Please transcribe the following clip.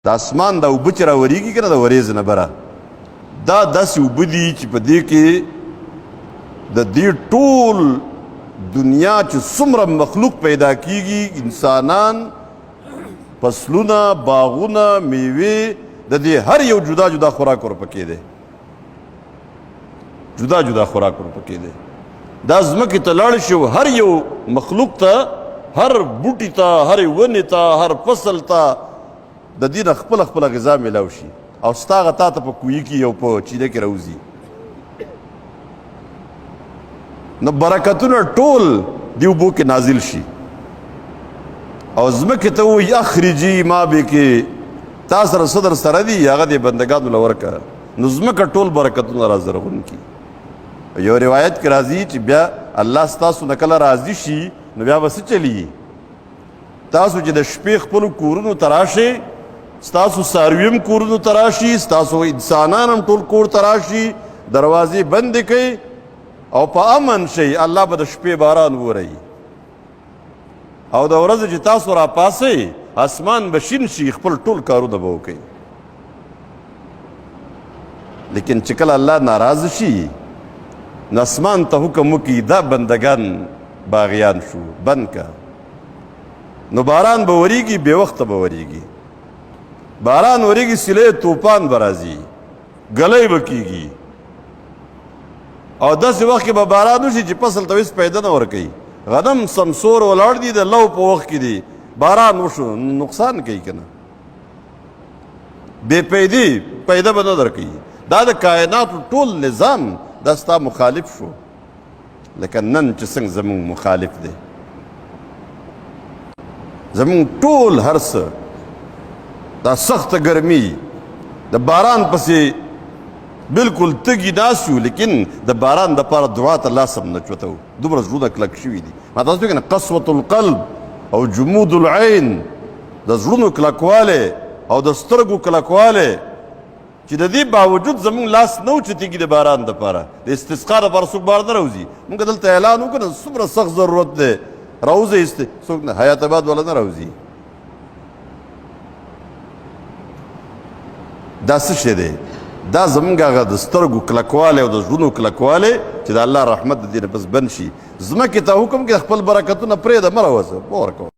د اسمان دا اوبه چې راورېږي که نه د وریځ نه بره دا داسې اوبه دي چې په دې کې د دې ټول دنیا چې څومره مخلوق پیدا کیږي انسانان فصلونه باغونه میوې د دې هر یو جدا جدا خوراک ورپکې دی جدا جدا خوراک ورپکې دی دا ځمکې ته لاړ شي هر یو مخلوق ته هر بوټي ته هر ونې ته هر فصل ته د دې نه خپله خپله غذا میلاو شي او ستا هغه تا ته په کوهي کې یو په چینه کې راوځي نو برکتونه ټول دې اوبو کې نازل شي او ځمکې ته وایي اخرجي ما بکې تا سره څه در سره دي هغه دې بندګانو له ورکړه نو ځمکه ټول برکتونه را زرغون کړي یو روایت کې راځي چې بیا الله ستاسو نه کله راضي شي نو بیا به څه چلیږي تاسو چې د شپې خپلو کورونو ته راشئ ستاسو څاروي هم کورونو ته راشي ستاسو انسانان هم ټول کور ته راشي دروازې بندې کوئ او په امن شئ الله به د شپې باران وورئ او د ورځې چې تاسو راپاسئ اسمان به شین شي خپل ټول کارونه به وکئ لیکن چې کله الله ناراض شي نو اسمان ته حکم وکړي دا بندگان باغیان شو بند که نو باران به وریږي بې وخته به وریږي باران وریږي سیلې طوفان به راځي ګلی به کیږي او داسې وخت کې به باران وشي چې فصل ته هېڅ پیدا نه ورکوي غنم سمسور ولاړ دي د لو په وخت کې دي باران وشو نقصان کوي که نه بې پیدې پیدا به نه درکوي دا د کائناتو ټول نظام دا ستا مخالف شو لکه نن چې څنګه زمونږ مخالف دی زمونږ ټول هر څه دا سخته ګرمي د باران پسې بلکل تږي ناست یو لیکن د باران دپاره دعا ته لاس هم نه چوتو دومره زړونه کلک شوي دي ما تاسو وایي که نه قسوة القلب او جمود العین د زړونو کلکوالی او د سترګو کلکوالی چې د دې باوجود زمونږ لاس نه اوچتېږي د باران دپاره د استسقا دپاره څوک بار نه راوځي مونږ دلته اعلان وکړو نه څومره سخت ضرورت دی راوځئ څوک نه حیات آباد والا نه راوځي دا څه شی دی دا زمونږ هغه د سترګو کلکوالی او د زړونو کلکوالی چې د الله رحمت د دې نه بس بند شي ځمکې ته حکم کې خپل برکتونه پرېږده مه راوځه مه ورکوه